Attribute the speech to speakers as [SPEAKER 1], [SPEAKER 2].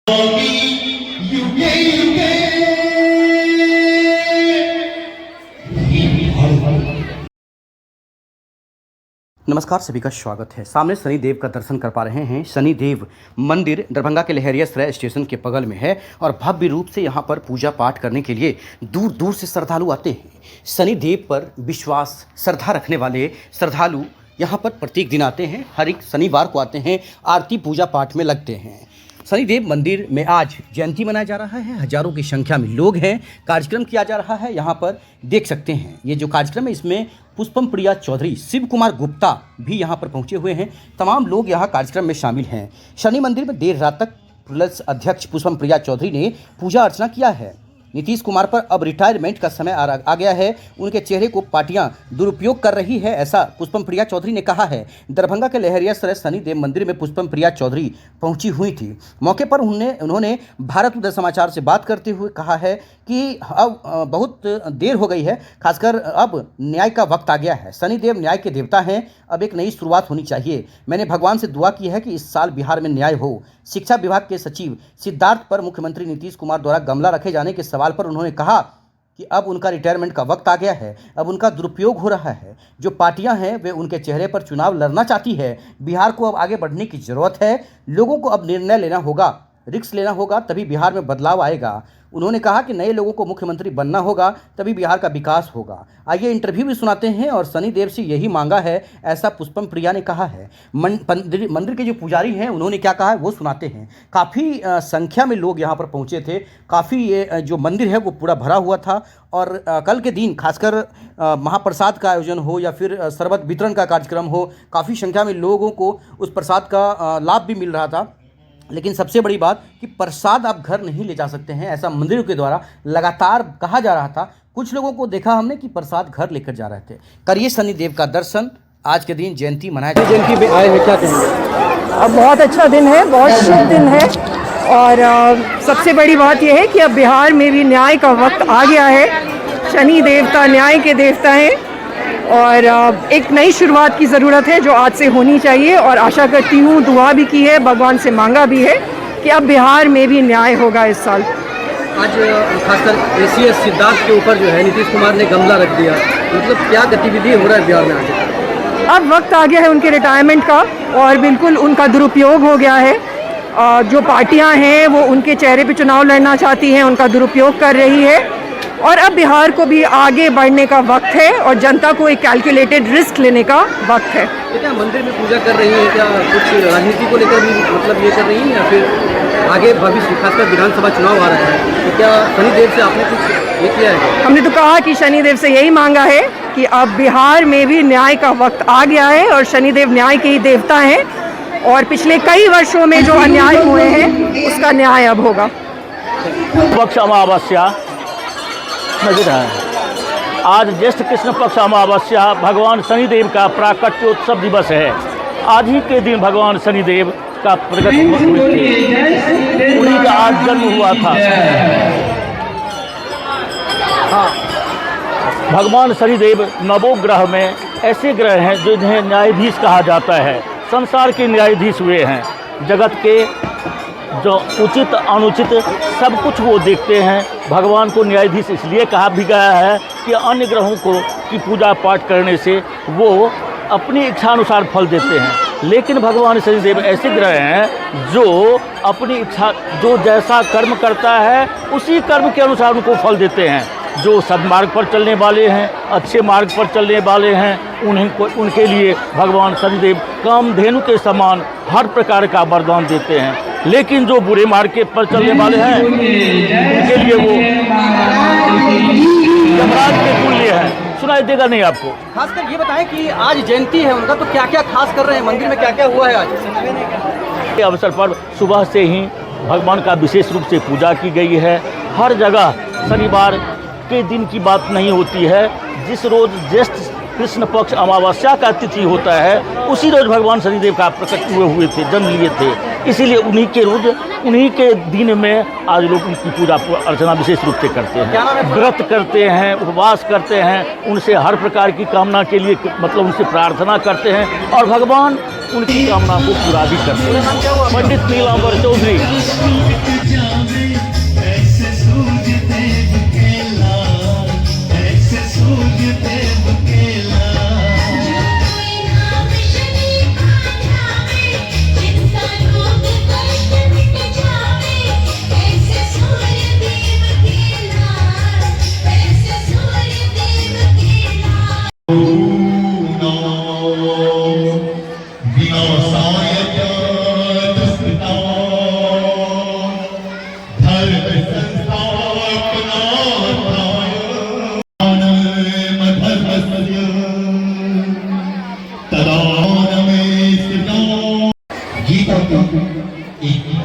[SPEAKER 1] नमस्कार, सभी का स्वागत है। सामने शनिदेव का दर्शन कर पा रहे हैं। शनिदेव मंदिर दरभंगा के लहरियासराय स्टेशन के बगल में है और भव्य रूप से यहाँ पर पूजा पाठ करने के लिए दूर दूर से श्रद्धालु आते हैं। शनिदेव पर विश्वास श्रद्धा रखने वाले श्रद्धालु यहाँ पर प्रत्येक दिन आते हैं। हर एक शनिवार को आते हैं, आरती पूजा पाठ में लगते हैं। शनिदेव मंदिर में आज जयंती मनाया जा रहा है। हजारों की संख्या में लोग हैं। कार्यक्रम किया जा रहा है। यहाँ पर देख सकते हैं ये जो कार्यक्रम है इसमें पुष्पम प्रिया चौधरी, शिव कुमार गुप्ता भी यहाँ पर पहुँचे हुए हैं। तमाम लोग यहाँ कार्यक्रम में शामिल हैं। शनि मंदिर में देर रात तक प्लस अध्यक्ष पुष्पम प्रिया चौधरी ने पूजा अर्चना किया है। नीतीश कुमार पर अब रिटायरमेंट का समय आ गया है। उनके चेहरे को पार्टियां दुरुपयोग कर रही है, ऐसा पुष्पम प्रिया चौधरी ने कहा है। दरभंगा के लहरियासराय शनिदेव मंदिर में पुष्पम प्रिया चौधरी पहुंची हुई थी। मौके पर उन्होंने भारत उदय समाचार से बात करते हुए कहा है कि अब बहुत देर हो गई है, खासकर अब न्याय का वक्त आ गया है। शनिदेव न्याय के देवता हैं, अब एक नई शुरुआत होनी चाहिए। मैंने भगवान से दुआ की है कि इस साल बिहार में न्याय हो। शिक्षा विभाग के सचिव सिद्धार्थ पर मुख्यमंत्री नीतीश कुमार द्वारा गमला रखे जाने के सवाल पर उन्होंने कहा कि अब उनका रिटायरमेंट का वक्त आ गया है, अब उनका दुरुपयोग हो रहा है। जो पार्टियां हैं वे उनके चेहरे पर चुनाव लड़ना चाहती है। बिहार को अब आगे बढ़ने की ज़रूरत है। लोगों को अब निर्णय लेना होगा, रिस्क लेना होगा, तभी बिहार में बदलाव आएगा। उन्होंने कहा कि नए लोगों को मुख्यमंत्री बनना होगा, तभी बिहार का विकास होगा। आइए इंटरव्यू भी सुनाते हैं और शनिदेव से यही मांगा है, ऐसा पुष्पम प्रिया ने कहा है। मंदिर के जो पुजारी हैं उन्होंने क्या कहा है वो सुनाते हैं। काफ़ी संख्या में लोग यहाँ पर पहुँचे थे। काफ़ी ये जो मंदिर है वो पूरा भरा हुआ था और कल के दिन खासकर महाप्रसाद का आयोजन हो या फिर शरबत वितरण का कार्यक्रम हो, काफ़ी संख्या में लोगों को उस प्रसाद का लाभ भी मिल रहा था। लेकिन सबसे बड़ी बात कि प्रसाद आप घर नहीं ले जा सकते हैं, ऐसा मंदिरों के द्वारा लगातार कहा जा रहा था। कुछ लोगों को देखा हमने कि प्रसाद घर लेकर जा रहे थे। करिए शनिदेव का दर्शन। आज के दिन जयंती मनाया जा रही है। जयंती में आए हैं, क्या कहेंगे?
[SPEAKER 2] अब बहुत अच्छा दिन है, बहुत शुभ दिन है और सबसे बड़ी बात यह है कि अब बिहार में भी न्याय का वक्त आ गया है। शनि देवता न्याय के देवता हैं और एक नई शुरुआत की ज़रूरत है जो आज से होनी चाहिए और आशा करती हूँ, दुआ भी की है, भगवान से मांगा भी है कि अब बिहार में भी न्याय होगा इस साल।
[SPEAKER 1] आज खासकर एसीएस सिद्धार्थ के ऊपर जो है नीतीश कुमार ने गमला रख दिया, मतलब क्या गतिविधि हो रहा है बिहार में आज?
[SPEAKER 2] अब वक्त आ गया है उनके रिटायरमेंट का और बिल्कुल उनका दुरुपयोग हो गया है। जो पार्टियां हैं वो उनके चेहरे पे चुनाव लड़ना चाहती हैं, उनका दुरुपयोग कर रही है और अब बिहार को भी आगे बढ़ने का वक्त है और जनता को एक कैलकुलेटेड रिस्क लेने का वक्त है।
[SPEAKER 1] क्या मंदिर में पूजा कर रही है, क्या कुछ राजनीति को लेकर भी मतलब ये कर रही है या फिर आगे भविष्य खासकर विधानसभा चुनाव आ रहा है, तो क्या शनिदेव से आपने कुछ ये किया है?
[SPEAKER 2] हमने तो कहा कि शनिदेव से यही मांगा है कि अब बिहार में भी न्याय का वक्त आ गया है और शनिदेव न्याय के ही देवता हैं और पिछले कई वर्षों में जो अन्याय हुए हैं उसका न्याय अब होगा।
[SPEAKER 3] पक्ष अमावस्या नजर है। आज ज्येष्ठ कृष्ण पक्ष अमावस्या भगवान शनिदेव का प्राकट्योत्सव दिवस है। आज ही के दिन भगवान शनिदेव का प्रकट हुए थे, उन्हीं का आज जन्म हुआ था। हाँ, भगवान शनिदेव नवोग्रह में ऐसे ग्रह हैं जिन्हें न्यायाधीश कहा जाता है। संसार के न्यायाधीश हुए हैं। जगत के जो उचित अनुचित सब कुछ वो देखते हैं। भगवान को न्यायाधीश इसलिए कहा भी गया है कि अन्य ग्रहों को की पूजा पाठ करने से वो अपनी इच्छा अनुसार फल देते हैं, लेकिन भगवान शनिदेव ऐसे ग्रह हैं जो अपनी इच्छा, जो जैसा कर्म करता है उसी कर्म के अनुसार उनको फल देते हैं। जो सद्मार्ग पर चलने वाले हैं, अच्छे मार्ग पर चलने वाले हैं, उनके लिए भगवान शनिदेव कामधेनु के समान हर प्रकार का वरदान देते हैं। लेकिन जो बुरे मार्ग पर चलने वाले हैं उनके लिए वो यमराज के तुल्य है। सुनाई देगा नहीं आपको।
[SPEAKER 1] खासकर ये बताएं कि आज जयंती है उनका, तो क्या क्या खास कर रहे हैं मंदिर में, क्या क्या हुआ है आज?
[SPEAKER 3] अवसर पर सुबह से ही भगवान का विशेष रूप से पूजा की गई है। हर जगह शनिवार के दिन की बात नहीं होती है। जिस रोज ज्येष्ठ कृष्ण पक्ष अमावस्या का तिथि होता है उसी रोज भगवान शनिदेव का प्रकट हुए थे, जन्म लिए थे। इसीलिए उन्हीं के दिन में आज लोग उनकी पूजा अर्चना विशेष रूप से करते हैं। व्रत करते हैं, उपवास करते हैं, उनसे हर प्रकार की कामना के लिए मतलब उनसे प्रार्थना करते हैं और भगवान उनकी कामना को पूरा भी करते हैं। पंडित नीलांबर चौधरी।
[SPEAKER 4] एक